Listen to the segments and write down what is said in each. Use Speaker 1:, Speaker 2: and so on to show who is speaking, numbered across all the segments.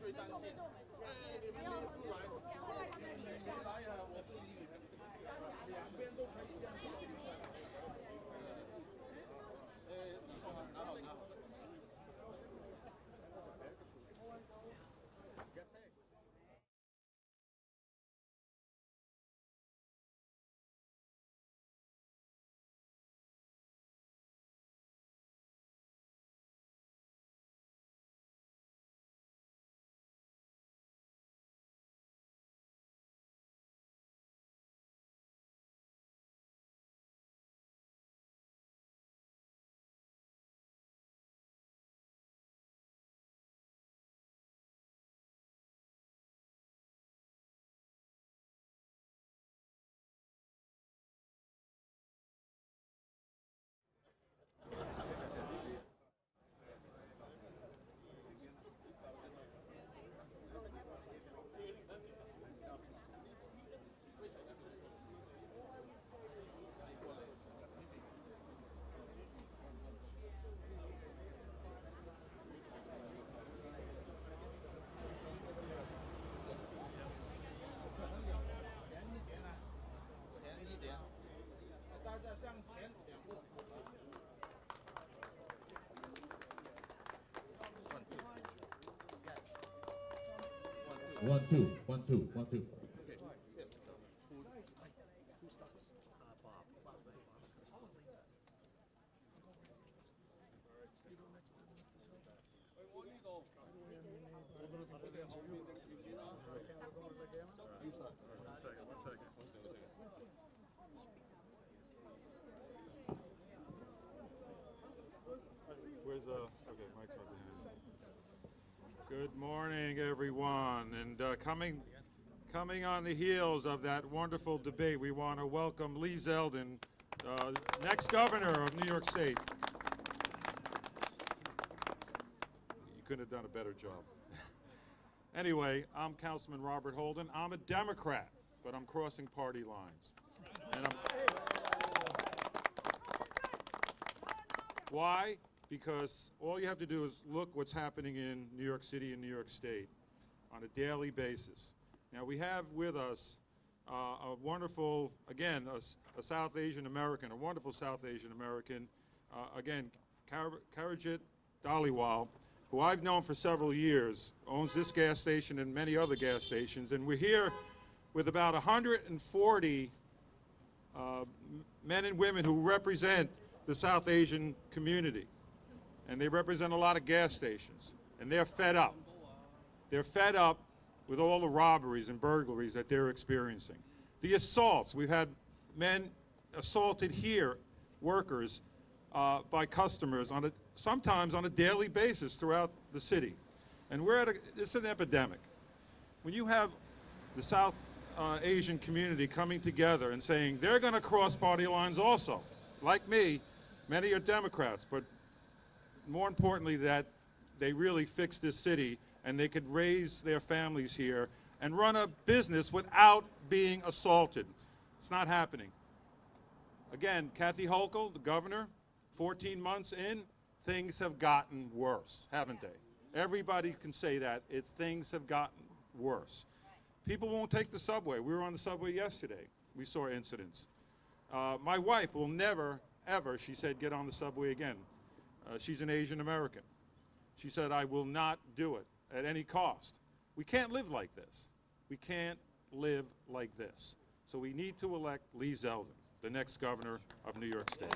Speaker 1: 最担心。你们别出来，你谁来啊？我是以你们两边都可以这样子。拿好。向前2步。
Speaker 2: One, two, one, two, one, two.
Speaker 1: Okay. Who starts? Bob.
Speaker 3: Where's okay, Mike's up there. Good morning, everyone, and coming on the heels of that wonderful debate, we want to welcome Lee Zeldin, next governor of New York State. You couldn't have done a better job. Anyway, I'm Councilman Robert Holden. I'm a Democrat, but I'm crossing party lines. And why? Because all you have to do is look what's happening in New York City and New York State on a daily basis. Now we have with us a wonderful, again, a South Asian American, a wonderful South Asian American, again, Karamjit Dhaliwal, who I've known for several years, owns this gas station and many other gas stations, and we're here with about 140 men and women who represent the South Asian community. And they represent a lot of gas stations, and they're fed up. They're fed up with all the robberies and burglaries that they're experiencing. The assaults, we've had men assaulted here, workers, by customers sometimes on a daily basis throughout the city. And it's an epidemic. When you have the South Asian community coming together and saying they're going to cross party lines also, like me, many are Democrats, but more importantly, that they really fix this city and they could raise their families here and run a business without being assaulted. It's not happening. Again, Kathy Hochul, the governor, 14 months in, things have gotten worse, haven't they? Everybody can say that. Things have gotten worse. People won't take the subway. We were on the subway yesterday. We saw incidents. My wife will never, ever, she said, get on the subway again. She's an Asian American. She said, I will not do it at any cost. We can't live like this. We can't live like this. So we need to elect Lee Zeldin, the next governor of New York State.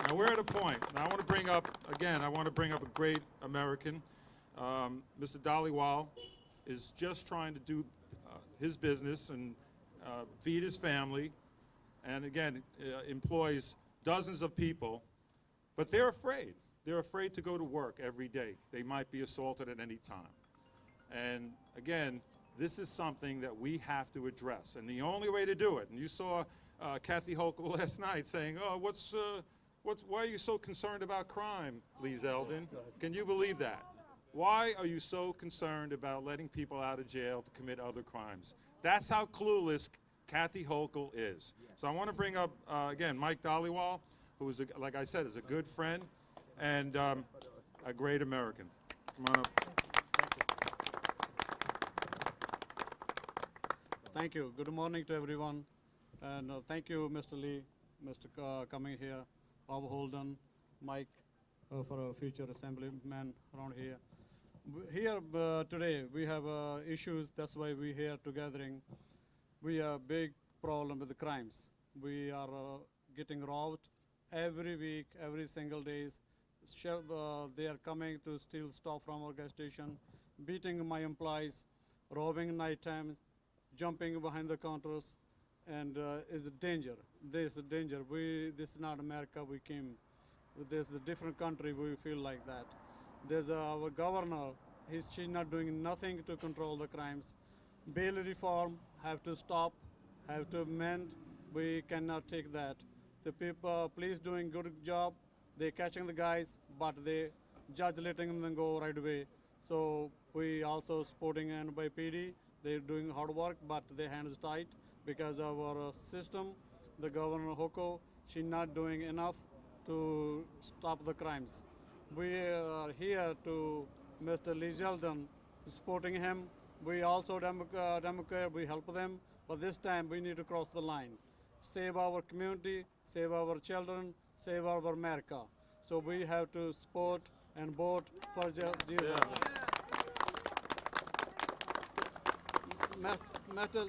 Speaker 3: Now we're at a point, and I want to bring up, again, a great American. Mr. Dhaliwal is just trying to do his business and feed his family, and again, employs dozens of people. But they're afraid. They're afraid to go to work every day. They might be assaulted at any time. And again, this is something that we have to address. And the only way to do it, and you saw Kathy Hochul last night saying, oh, why are you so concerned about crime, Lee Zeldin? Can you believe that? Why are you so concerned about letting people out of jail to commit other crimes? That's how clueless Kathy Hochul is. So I want to bring up, again, Mike Dhaliwal, who is, like I said, is a good friend and a great American. Come on up.
Speaker 4: Thank you. Good morning to everyone. And thank you, Mr. Lee, coming here, Bob Holden, Mike, for a future assemblyman around here. Here today, we have issues. That's why we're here together. We have a big problem with the crimes. We are getting robbed every week, every single day. They are coming to steal stuff from our gas station, beating my employees, robbing nighttime, jumping behind the counters, and is a danger. This is a danger. This is not America. We came. This is a different country. We feel like that. There's our governor. She's not doing nothing to control the crimes. Bail reform have to stop, have to amend. We cannot take that. The people, police doing good job. They're catching the guys, but the judge letting them go right away. So we also supporting NYPD. They're doing hard work, but their hands tight because of our system. The governor Hoko, she's not doing enough to stop the crimes. We are here to Mr. Lee Zeldin, supporting him. We also Democrat, we help them, but this time we need to cross the line. Save our community, save our children, save our America. So we have to support and vote for Jesus. Myrtle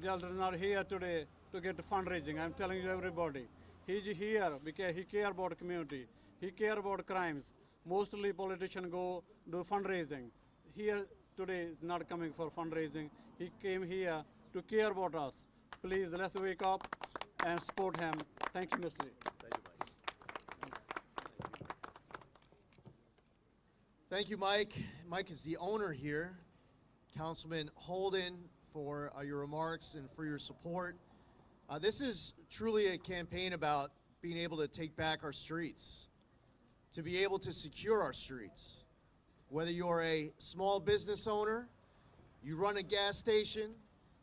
Speaker 4: Zeldin are here today to get fundraising. I'm telling you, everybody. He's here because he cares about the community. He cares about crimes. Mostly politicians go do fundraising. Here today is not coming for fundraising. He came here to care about us. Please, let's wake up and support him. Thank you, Mr. Lee.
Speaker 5: Thank you, Mike. Mike is the owner here. Councilman Holden, for your remarks and for your support. This is truly a campaign about being able to take back our streets, to be able to secure our streets. Whether you're a small business owner, you run a gas station,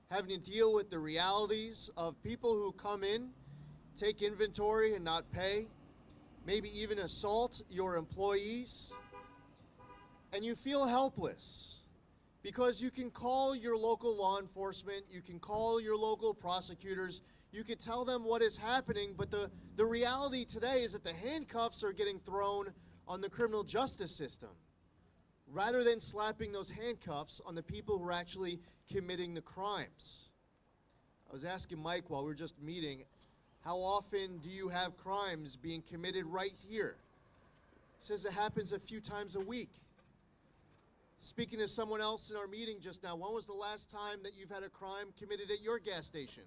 Speaker 5: having to deal with the realities of people who come in, take inventory and not pay, maybe even assault your employees, and you feel helpless. Because you can call your local law enforcement, you can call your local prosecutors, you can tell them what is happening, but the reality today is that the handcuffs are getting thrown on the criminal justice system, rather than slapping those handcuffs on the people who are actually committing the crimes. I was asking Mike while we were just meeting, how often do you have crimes being committed right here? He says it happens a few times a week. Speaking to someone else in our meeting just now, when was the last time that you've had a crime committed at your gas station?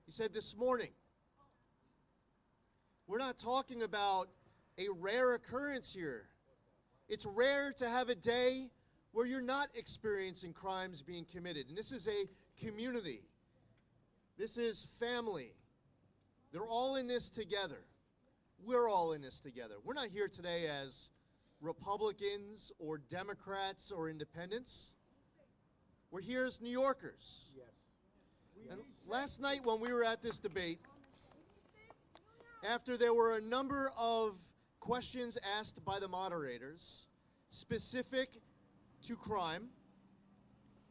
Speaker 5: He said this morning. We're not talking about a rare occurrence here. It's rare to have a day where you're not experiencing crimes being committed. And this is a community. This is family. They're all in this together. We're all in this together. We're not here today as Republicans or Democrats or independents. We're here as New Yorkers. And last night when we were at this debate, after there were a number of questions asked by the moderators specific to crime,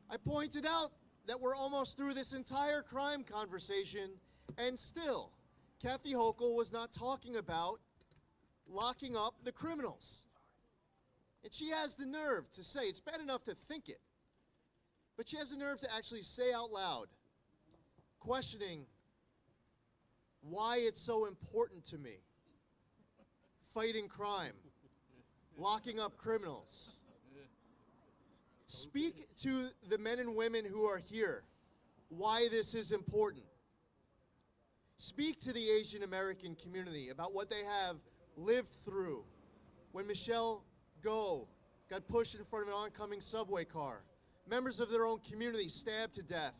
Speaker 5: I pointed out that we're almost through this entire crime conversation, and still Kathy Hochul was not talking about locking up the criminals. And she has the nerve to say, it's bad enough to think it, but she has the nerve to actually say out loud, questioning why it's so important to me, fighting crime, locking up criminals. Speak to the men and women who are here why this is important. Speak to the Asian American community about what they have lived through when Michelle Go got pushed in front of an oncoming subway car. Members of their own community stabbed to death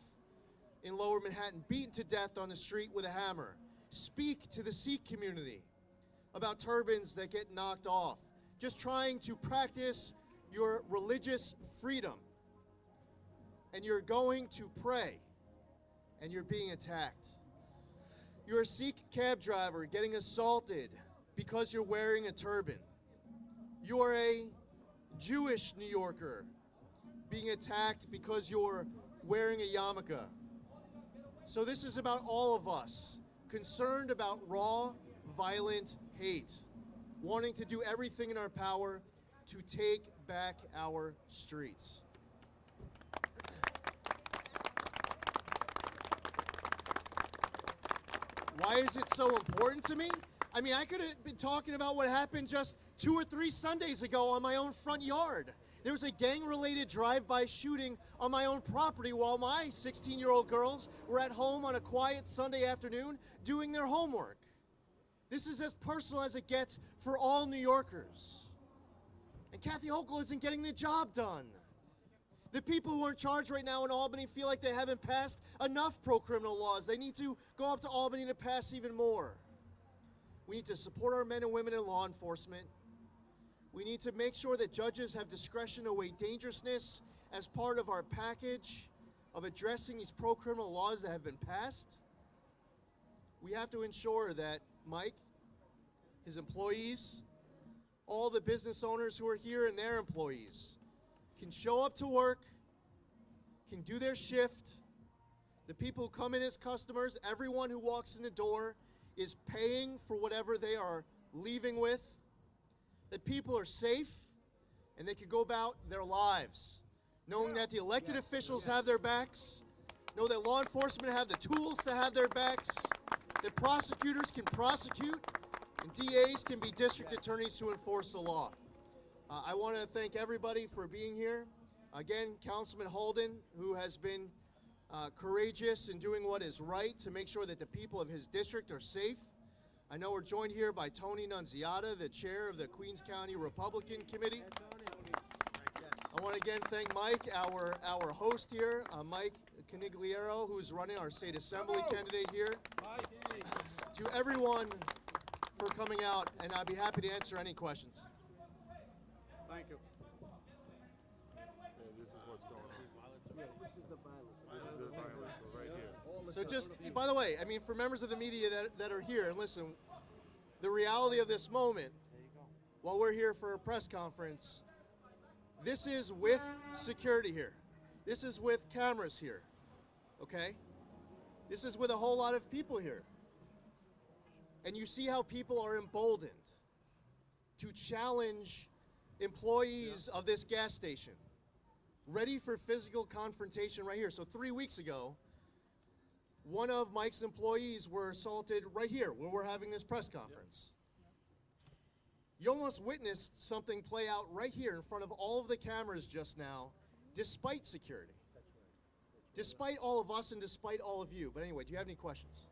Speaker 5: in Lower Manhattan, beaten to death on the street with a hammer. Speak to the Sikh community about turbans that get knocked off, just trying to practice your religious freedom. And you're going to pray, and you're being attacked. You're a Sikh cab driver getting assaulted because you're wearing a turban. You're a Jewish New Yorker being attacked because you're wearing a yarmulke. So this is about all of us, concerned about raw, violent hate, wanting to do everything in our power to take back our streets. Why is it so important to me? I mean, I could have been talking about what happened just 2 or 3 Sundays ago on my own front yard. There was a gang-related drive-by shooting on my own property while my 16-year-old girls were at home on a quiet Sunday afternoon doing their homework. This is as personal as it gets for all New Yorkers. And Kathy Hochul isn't getting the job done. The people who are in charge right now in Albany feel like they haven't passed enough pro-criminal laws. They need to go up to Albany to pass even more. We need to support our men and women in law enforcement. We need to make sure that judges have discretion to weigh dangerousness as part of our package of addressing these pro-criminal laws that have been passed. We have to ensure that Mike, his employees, all the business owners who are here and their employees can show up to work, can do their shift. The people who come in as customers, everyone who walks in the door is paying for whatever they are leaving with. That people are safe and they can go about their lives, knowing that the elected officials have their backs, know that law enforcement have the tools to have their backs, that prosecutors can prosecute, and DAs can be district attorneys to enforce the law. I want to thank everybody for being here. Again, Councilman Holden, who has been courageous in doing what is right to make sure that the people of his district are safe. I know we're joined here by Tony Nunziata, the chair of the Queens County Republican Committee. I want to again thank Mike, our host here, Mike Canigliaro, who's running our state assembly candidate here. To everyone for coming out, and I'd be happy to answer any questions.
Speaker 4: Thank you.
Speaker 1: This is what's going on. This is the violence right here.
Speaker 5: So just, by the way, I mean, for members of the media that are here, and listen, the reality of this moment, while we're here for a press conference, this is with security here. This is with cameras here, okay? This is with a whole lot of people here. And you see how people are emboldened to challenge employees of this gas station, ready for physical confrontation right here. So 3 weeks ago, one of Mike's employees were assaulted right here where we're having this press conference. You almost witnessed something play out right here in front of all of the cameras just now, despite security. Despite all of us and despite all of you. But anyway, do you have any questions?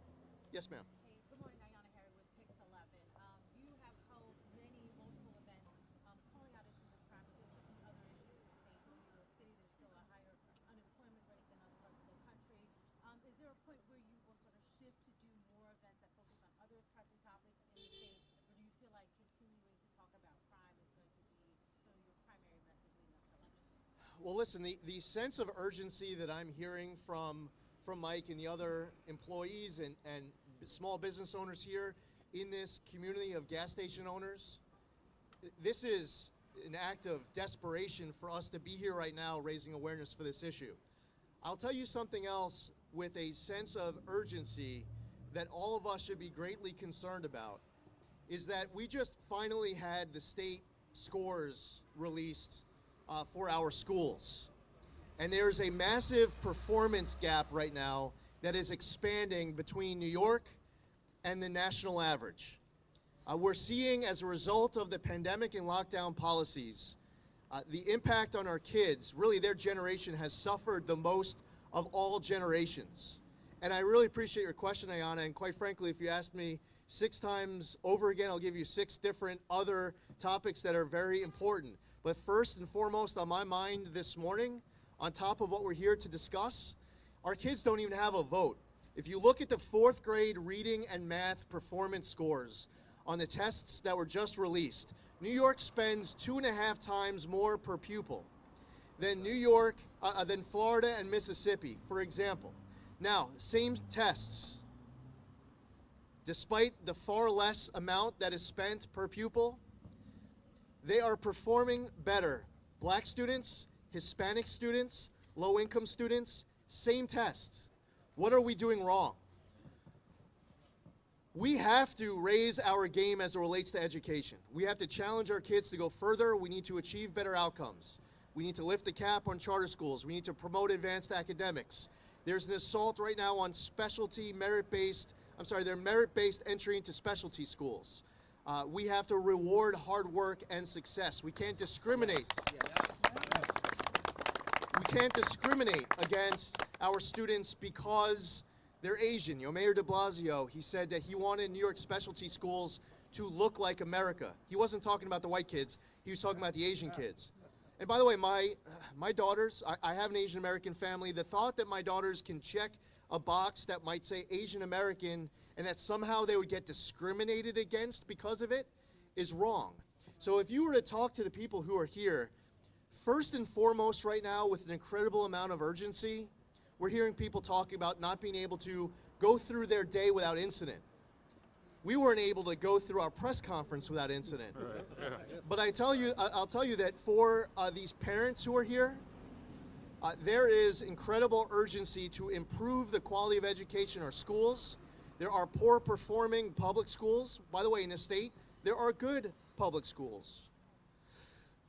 Speaker 5: Yes, ma'am.
Speaker 6: Hey, good morning, Ayanna Harry with Pix 11. You have held multiple events calling out issues of crime and other issues in the state. In New York City, there's still a higher unemployment rate than other parts of the country. Is there a point where you will sort of shift to do more events that focus on other pressing topics in the state? Or do you feel like continuing to talk about crime is going to be sort of your primary message leading up to election?
Speaker 5: Well, listen, the sense of urgency that I'm hearing from Mike and the other employees and small business owners here in this community of gas station owners, this is an act of desperation for us to be here right now raising awareness for this issue. I'll tell you something else with a sense of urgency that all of us should be greatly concerned about, is that we just finally had the state scores released for our schools. And there's a massive performance gap right now that is expanding between New York and the national average. We're seeing, as a result of the pandemic and lockdown policies, the impact on our kids, really their generation has suffered the most of all generations. And I really appreciate your question, Ayanna, and quite frankly, if you asked me 6 times over again, I'll give you 6 different other topics that are very important. But first and foremost on my mind this morning, on top of what we're here to discuss, our kids don't even have a vote. If you look at the 4th grade reading and math performance scores on the tests that were just released, New York spends 2.5 times more per pupil than than Florida and Mississippi, for example. Now, same tests, despite the far less amount that is spent per pupil, they are performing better Black students, Hispanic students, low-income students, same test. What are we doing wrong? We have to raise our game as it relates to education. We have to challenge our kids to go further. We need to achieve better outcomes. We need to lift the cap on charter schools. We need to promote advanced academics. There's an assault right now on merit-based entry into specialty schools. We have to reward hard work and success. We can't discriminate. We can't discriminate against our students because they're Asian. You know, Mayor de Blasio, he said that he wanted New York specialty schools to look like America. He wasn't talking about the white kids. He was talking about the Asian kids. And by the way, my daughters, I have an Asian American family. The thought that my daughters can check a box that might say Asian American and that somehow they would get discriminated against because of it is wrong. So if you were to talk to the people who are here, first and foremost right now with an incredible amount of urgency, we're hearing people talking about not being able to go through their day without incident. We weren't able to go through our press conference without incident. But I'll tell you that for these parents who are here, there is incredible urgency to improve the quality of education in our schools. There are poor performing public schools. By the way, in the state, there are good public schools.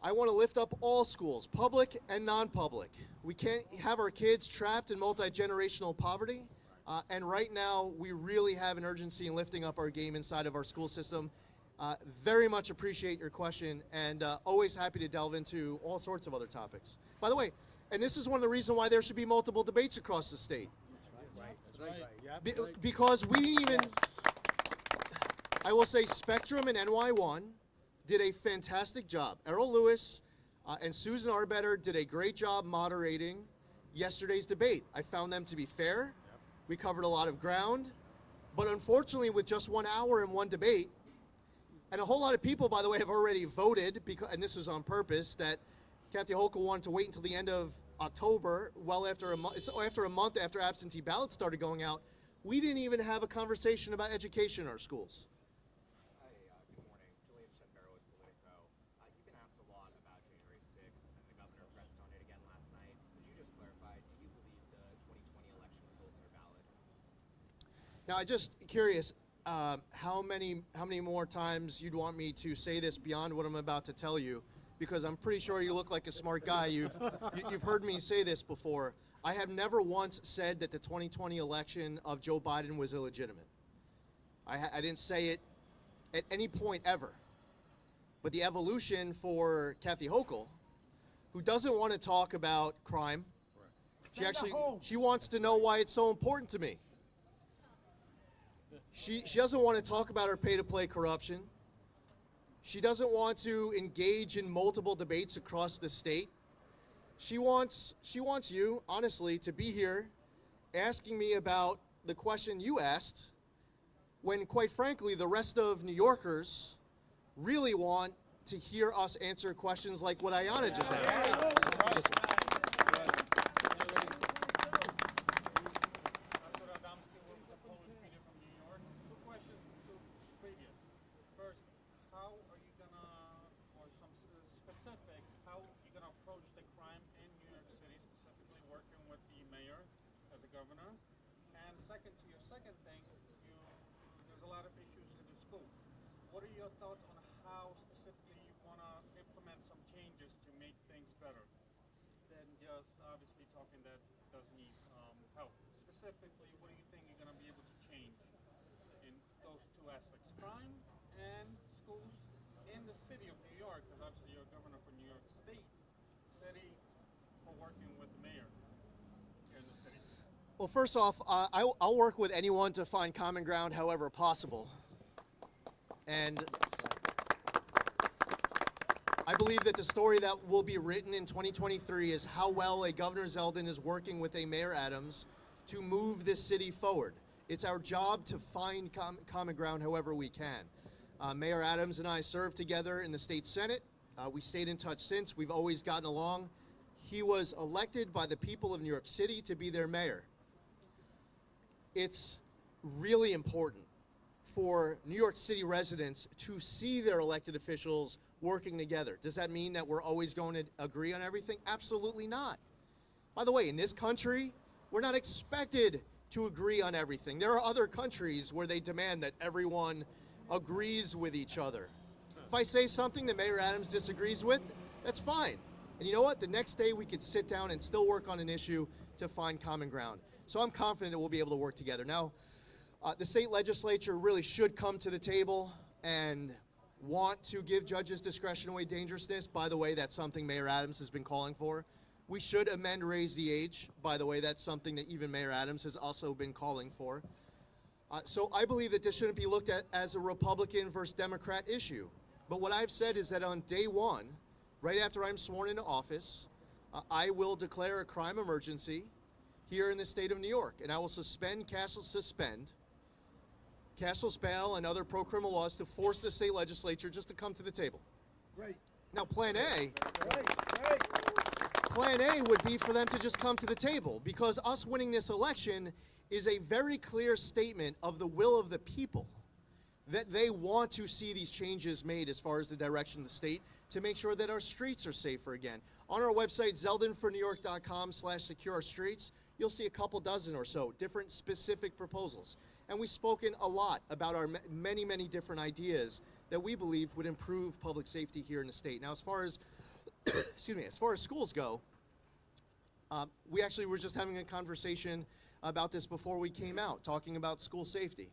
Speaker 5: I want to lift up all schools, public and non-public. We can't have our kids trapped in multi-generational poverty. And right now, we really have an urgency in lifting up our game inside of our school system. Very much appreciate your question, and always happy to delve into all sorts of other topics. By the way, and this is one of the reasons why there should be multiple debates across the state. Because we even, I will say Spectrum and NY1 did a fantastic job. Errol Lewis and Susan Arbetter did a great job moderating yesterday's debate. I found them to be fair. We covered a lot of ground, but unfortunately with just 1 hour and one debate, and a whole lot of people, by the way, have already voted, because, and this was on purpose, that Kathy Hochul wanted to wait until the end of October, well after a month, after absentee ballots started going out. We didn't even have a conversation about education in our schools.
Speaker 7: Good morning. Julian Shedbero with Politico. You've been asked a lot about January 6th, and the governor pressed on it again last night. Could you just clarify, do you believe the 2020 election results are valid?
Speaker 5: Now, I'm just curious, how many more times you'd want me to say this beyond what I'm about to tell you, because I'm pretty sure you look like a smart guy. You've heard me say this before. I have never once said that the 2020 election of Joe Biden was illegitimate. I didn't say it at any point ever. But the evolution for Kathy Hochul, who doesn't want to talk about crime, she wants to know why it's so important to me. She doesn't want to talk about her pay-to-play corruption. She doesn't want to engage in multiple debates across the state. She wants you, honestly, to be here asking me about the question you asked when, quite frankly, the rest of New Yorkers really want to hear us answer questions like what Ayanna just asked.
Speaker 4: Governor. And second, to your second thing, there's a lot of issues in the school. What are your thoughts on how specifically you want to implement some changes to make things better than just obviously talking that does need help? Specifically, what do you think you're going to be able to change in those two aspects, crime and schools in the city of New York, because obviously you're a governor for New York State, city, for working with the mayor here in the city?
Speaker 5: Well, first off, I'll work with anyone to find common ground however possible. And I believe that the story that will be written in 2023 is how well a Governor Zeldin is working with a Mayor Adams to move this city forward. It's our job to find common ground however we can. Mayor Adams and I served together in the state Senate. We stayed in touch since. We've always gotten along. He was elected by the people of New York City to be their mayor. It's really important for New York City residents to see their elected officials working together. Does that mean that we're always going to agree on everything? Absolutely not. By the way, in this country, we're not expected to agree on everything. There are other countries where they demand that everyone agrees with each other. If I say something that Mayor Adams disagrees with, that's fine. And you know what? The next day we could sit down and still work on an issue to find common ground. So I'm confident that we'll be able to work together. Now, the state legislature really should come to the table and want to give judges discretion to weigh dangerousness. By the way, that's something Mayor Adams has been calling for. We should amend raise the age. By the way, that's something that even Mayor Adams has also been calling for. So I believe that this shouldn't be looked at as a Republican versus Democrat issue. But what I've said is that on day one, right after I'm sworn into office, I will declare a crime emergency here in the state of New York, and I will suspend cashless bail and other pro-criminal laws to force the state legislature just to come to the table.
Speaker 1: Right.
Speaker 5: Now, Plan A
Speaker 1: Right.
Speaker 5: would be for them to just come to the table, because us winning this election is a very clear statement of the will of the people, that they want to see these changes made as far as the direction of the state to make sure that our streets are safer again. On our website, zeldinfornewyork.com/secure our streets, you'll see a couple dozen or so different specific proposals. And we've spoken a lot about our many, many different ideas that we believe would improve public safety here in the state. Now, as far as, excuse me, as far as schools go, we actually were just having a conversation about this before we came out, talking about school safety.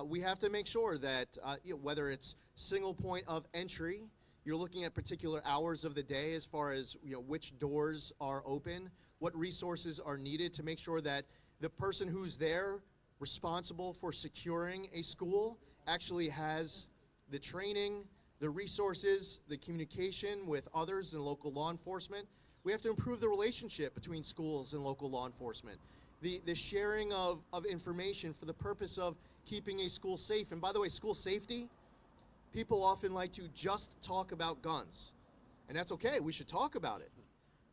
Speaker 5: We have to make sure that whether it's single point of entry, you're looking at particular hours of the day as far as which doors are open, what resources are needed to make sure that the person who's there responsible for securing a school actually has the training, the resources, the communication with others and local law enforcement. We have to improve the relationship between schools and local law enforcement. The sharing of information for the purpose of keeping a school safe. And by the way, school safety, people often like to just talk about guns. And that's okay, we should talk about it.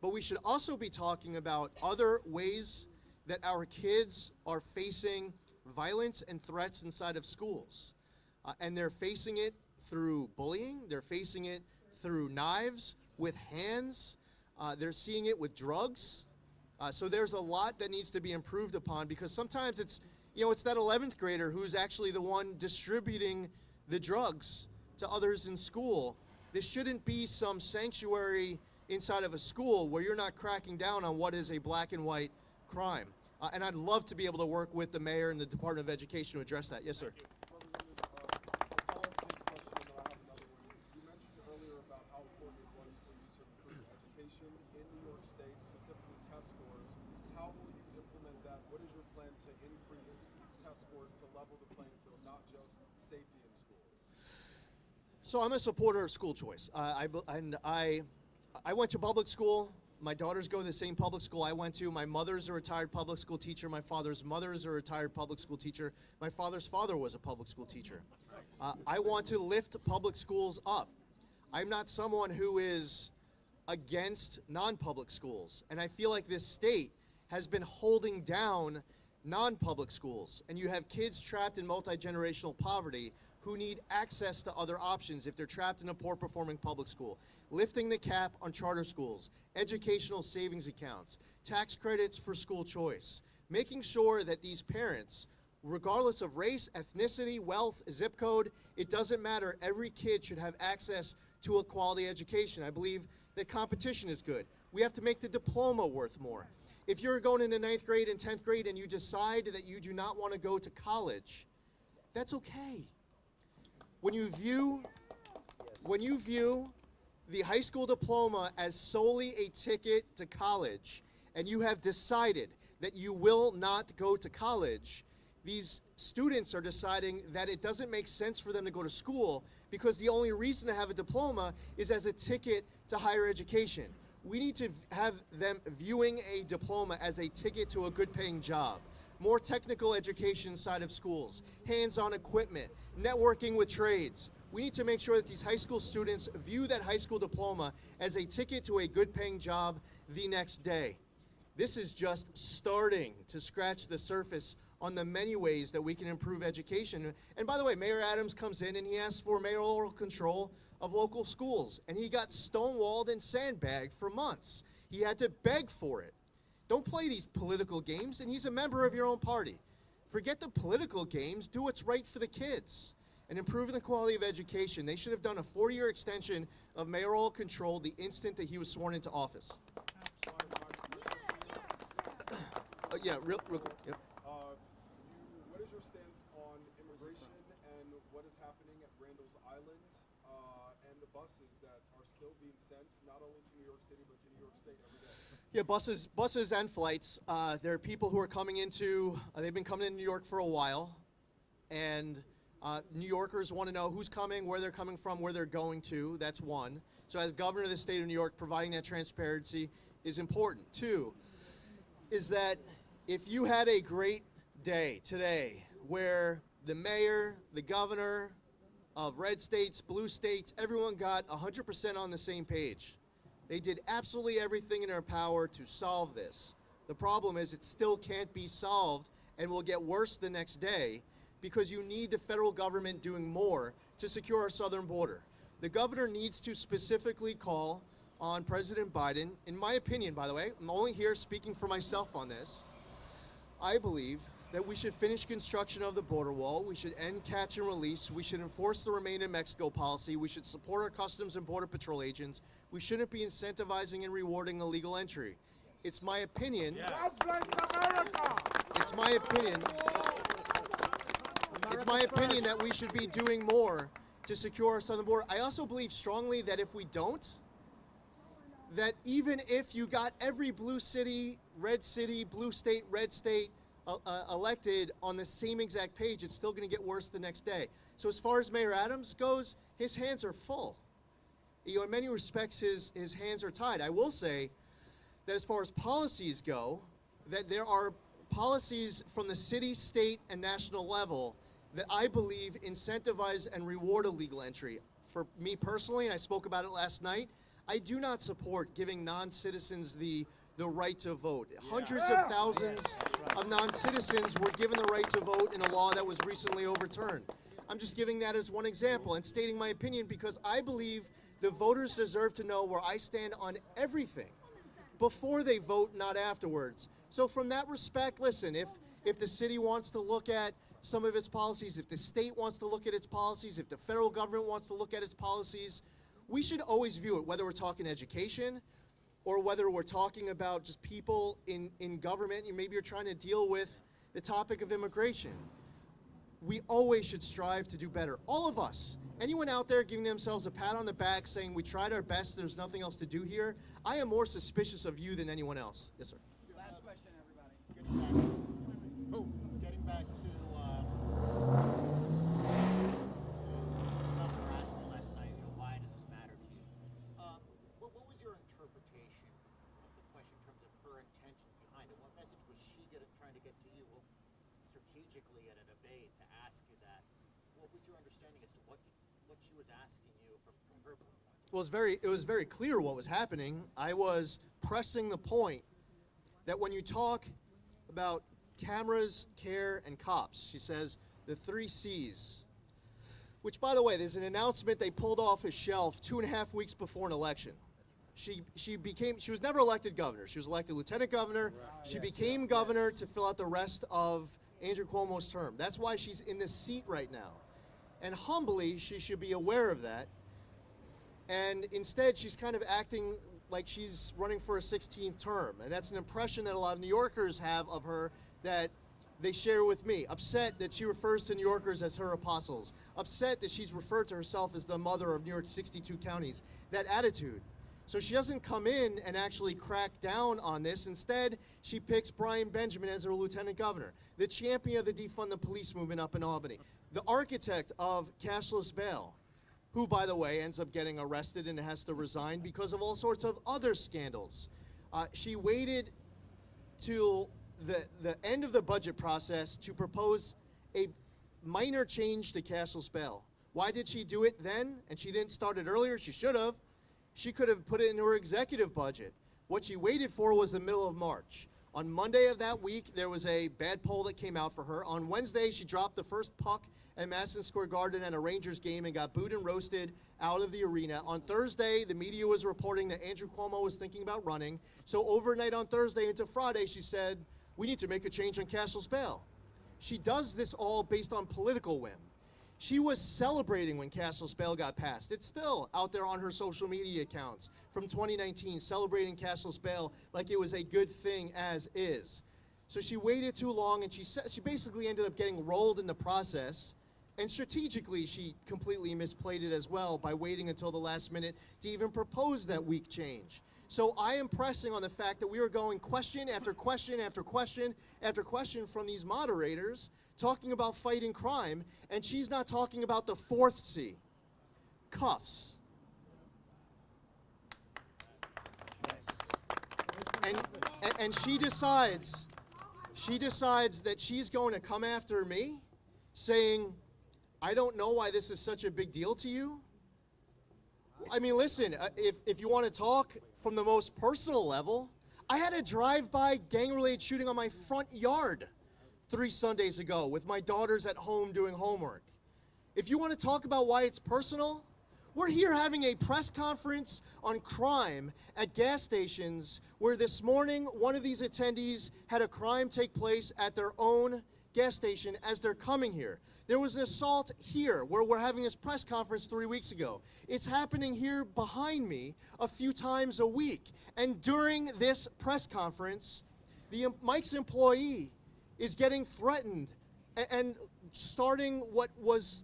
Speaker 5: But we should also be talking about other ways that our kids are facing violence and threats inside of schools. And they're facing it through bullying, they're facing it through knives, with hands, they're seeing it with drugs. So there's a lot that needs to be improved upon, because sometimes it's that 11th grader who's actually the one distributing the drugs to others in school. This shouldn't be some sanctuary inside of a school where you're not cracking down on what is a black and white crime. And I'd love to be able to work with the mayor and the Department of Education to address that. Yes, sir.
Speaker 8: You mentioned earlier about how important it was for you to improve education in New York State, specifically test scores. How will you implement that? What is your plan to increase test scores to level the playing field, not just safety in schools?
Speaker 5: So I'm a supporter of school choice. I went to public school. My daughters go to the same public school I went to. My mother's a retired public school teacher. My father's mother is a retired public school teacher. My father's father was a public school teacher. I want to lift public schools up. I'm not someone who is against non-public schools. And I feel like this state has been holding down non-public schools. And you have kids trapped in multi-generational poverty who need access to other options if they're trapped in a poor-performing public school. Lifting the cap on charter schools, educational savings accounts, tax credits for school choice, making sure that these parents, regardless of race, ethnicity, wealth, zip code, it doesn't matter, every kid should have access to a quality education. I believe that competition is good. We have to make the diploma worth more. If you're going into 9th grade and 10th grade and you decide that you do not want to go to college, that's okay. When you view the high school diploma as solely a ticket to college, and you have decided that you will not go to college, these students are deciding that it doesn't make sense for them to go to school because the only reason to have a diploma is as a ticket to higher education. We need to have them viewing a diploma as a ticket to a good-paying job. More technical education inside of schools, hands-on equipment, networking with trades. We need to make sure that these high school students view that high school diploma as a ticket to a good-paying job the next day. This is just starting to scratch the surface on the many ways that we can improve education. And by the way, Mayor Adams comes in and he asks for mayoral control of local schools, and he got stonewalled and sandbagged for months. He had to beg for it. Don't play these political games, and he's a member of your own party. Forget the political games, do what's right for the kids. And improving the quality of education. They should have done a 4-year extension of mayoral control the instant that he was sworn into office. Yeah, real quick. Yep.
Speaker 8: What is your stance on immigration and what is happening at Randall's Island and the buses that are still being sent not only to New York City but to New York State every day?
Speaker 5: Yeah, buses and flights. There are people who are coming into, they've been coming into New York for a while, and New Yorkers want to know who's coming, where they're coming from, where they're going to. That's one. So as governor of the state of New York, providing that transparency is important. Two, is that if you had a great day today where the mayor, the governor of red states, blue states, everyone got 100% on the same page. They did absolutely everything in their power to solve this. The problem is it still can't be solved and will get worse the next day because you need the federal government doing more to secure our southern border. The governor needs to specifically call on President Biden. In my opinion, by the way, I'm only here speaking for myself on this. I believe that we should finish construction of the border wall. We should end catch and release. We should enforce the Remain in Mexico policy. We should support our Customs and Border Patrol agents. We shouldn't be incentivizing and rewarding illegal entry. It's my opinion.
Speaker 1: God bless America!
Speaker 5: It's my opinion. It's my opinion that we should be doing more to secure our southern border. I also believe strongly that if we don't, that even if you got every blue city, red state, red state elected on the same exact page, it's still going to get worse the next day. So as far as Mayor Adams goes, his hands are full. You know, in many respects, his hands are tied. I will say that as far as policies go, that there are policies from the city, state, and national level that I believe incentivize and reward illegal entry. For me personally, and I spoke about it last night, I do not support giving non-citizens the right to vote. Hundreds of thousands of non-citizens were given the right to vote in a law that was recently overturned. I'm just giving that as one example and stating my opinion because I believe the voters deserve to know where I stand on everything before they vote, not afterwards. So from that respect, listen, if the city wants to look at some of its policies, if the state wants to look at its policies, if the federal government wants to look at its policies, we should always view it, whether we're talking education or whether we're talking about just people in government, and maybe you're trying to deal with the topic of immigration. We always should strive to do better. All of us. Anyone out there giving themselves a pat on the back saying we tried our best, there's nothing else to do here, I am more suspicious of you than anyone else. Yes, sir.
Speaker 9: Last question, everybody. Getting back to Governor asking last night, why does this matter to you? What was your interpretation of the question in terms of her intentions behind it? What message was she trying to get to you? Well, strategically at a debate to ask you that. What was your understanding as to what she was asking you from her point?
Speaker 5: Well, it was very clear what was happening. I was pressing the point that when you talk about cameras, care, and cops, she says the 3 C's, which, by the way, there's an announcement they pulled off a shelf 2.5 weeks before an election. She was never elected governor. She was elected lieutenant governor. She became governor to fill out the rest of Andrew Cuomo's term. That's why she's in this seat right now. And humbly, she should be aware of that. And instead, she's kind of acting like she's running for a 16th term. And that's an impression that a lot of New Yorkers have of her that they share with me. Upset that she refers to New Yorkers as her apostles. Upset that she's referred to herself as the mother of New York's 62 counties. That attitude. So she doesn't come in and actually crack down on this. Instead, she picks Brian Benjamin as her lieutenant governor, the champion of the defund the police movement up in Albany, the architect of cashless bail, who, by the way, ends up getting arrested and has to resign because of all sorts of other scandals. She waited till the end of the budget process to propose a minor change to cashless bail. Why did she do it then? And she didn't start it earlier. She should have. She could have put it into her executive budget. What she waited for was the middle of March. On Monday of that week, there was a bad poll that came out for her. On Wednesday, she dropped the first puck at Madison Square Garden at a Rangers game and got booed and roasted out of the arena. On Thursday, the media was reporting that Andrew Cuomo was thinking about running. So overnight on Thursday into Friday, she said, we need to make a change on cashless bail. She does this all based on political whim. She was celebrating when cashless bail got passed. It's still out there on her social media accounts from 2019, celebrating cashless bail like it was a good thing as is. So she waited too long, and she basically ended up getting rolled in the process. And strategically, she completely misplayed it as well by waiting until the last minute to even propose that week change. So I am pressing on the fact that we are going question after question after question after question from these moderators talking about fighting crime, and she's not talking about the fourth C, cuffs. And she decides that she's going to come after me, saying, I don't know why this is such a big deal to you. I mean, listen, if you want to talk from the most personal level, I had a drive-by gang-related shooting on my front yard 3 Sundays ago with my daughters at home doing homework. If you want to talk about why it's personal, we're here having a press conference on crime at gas stations where this morning one of these attendees had a crime take place at their own gas station as they're coming here. There was an assault here where we're having this press conference 3 weeks ago. It's happening here behind me a few times a week. And during this press conference, Mike's employee is getting threatened and starting what was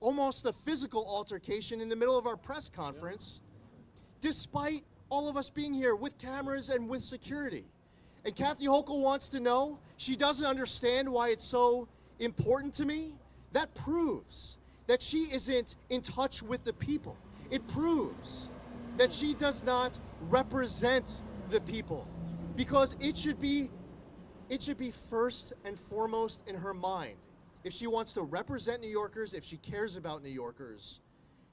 Speaker 5: almost a physical altercation in the middle of our press conference, despite all of us being here with cameras and with security. And Kathy Hochul wants to know, she doesn't understand why it's so important to me. That proves that she isn't in touch with the people. It proves that she does not represent the people, because it should be first and foremost in her mind. If she wants to represent New Yorkers, if she cares about New Yorkers,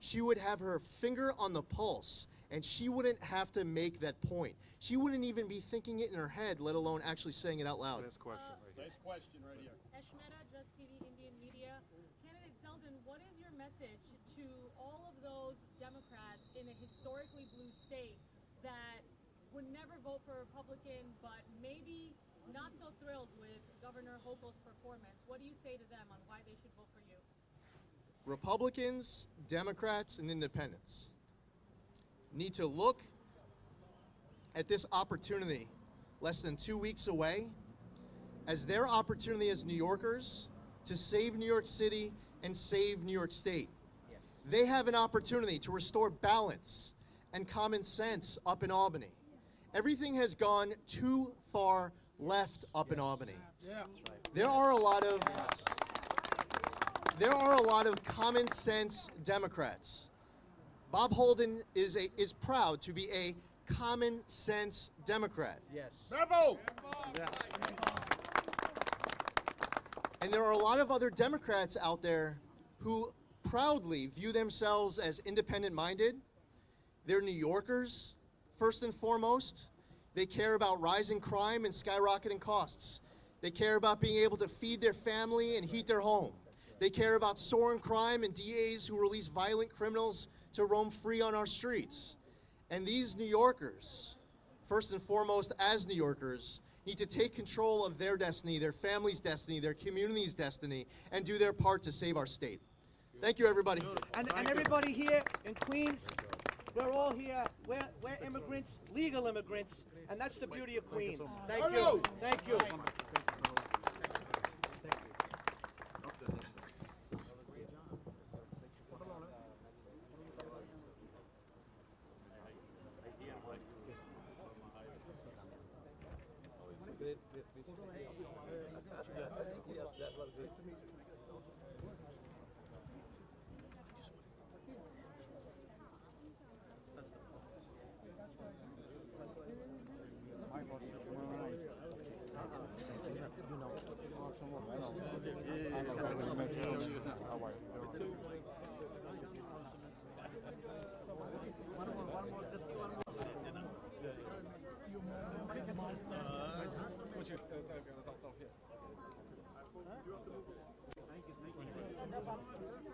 Speaker 5: she would have her finger on the pulse, and she wouldn't have to make that point. She wouldn't even be thinking it in her head, let alone actually saying it out loud.
Speaker 3: Last question right here.
Speaker 4: Next question right here.
Speaker 6: Eshmeta, Just TV, Indian Media. Candidate Zeldin, what is your message to all of those Democrats in a historically blue state that would never vote for a Republican, but maybe not so thrilled with Governor Hochul's performance? What do you say to them on why they should vote for you?
Speaker 5: Republicans, Democrats, and independents need to look at this opportunity less than 2 weeks away as their opportunity as New Yorkers to save New York City and save New York State. They have an opportunity to restore balance and common sense up in Albany. Everything has gone too far left up in Albany. There are a lot of common sense Democrats. Bob Holden is proud to be a common sense Democrat.
Speaker 1: Yes.
Speaker 3: Bravo!
Speaker 5: And there are a lot of other Democrats out there who proudly view themselves as independent-minded. They're New Yorkers, first and foremost. They care about rising crime and skyrocketing costs. They care about being able to feed their family and heat their home. They care about soaring crime and DAs who release violent criminals to roam free on our streets. And these New Yorkers, first and foremost as New Yorkers, need to take control of their destiny, their family's destiny, their community's destiny, and do their part to save our state. Thank you, everybody.
Speaker 1: And everybody here in Queens, we're all here. We're immigrants, legal immigrants, and that's the beauty of Queens. Thank you. Thank you.
Speaker 10: Congressman.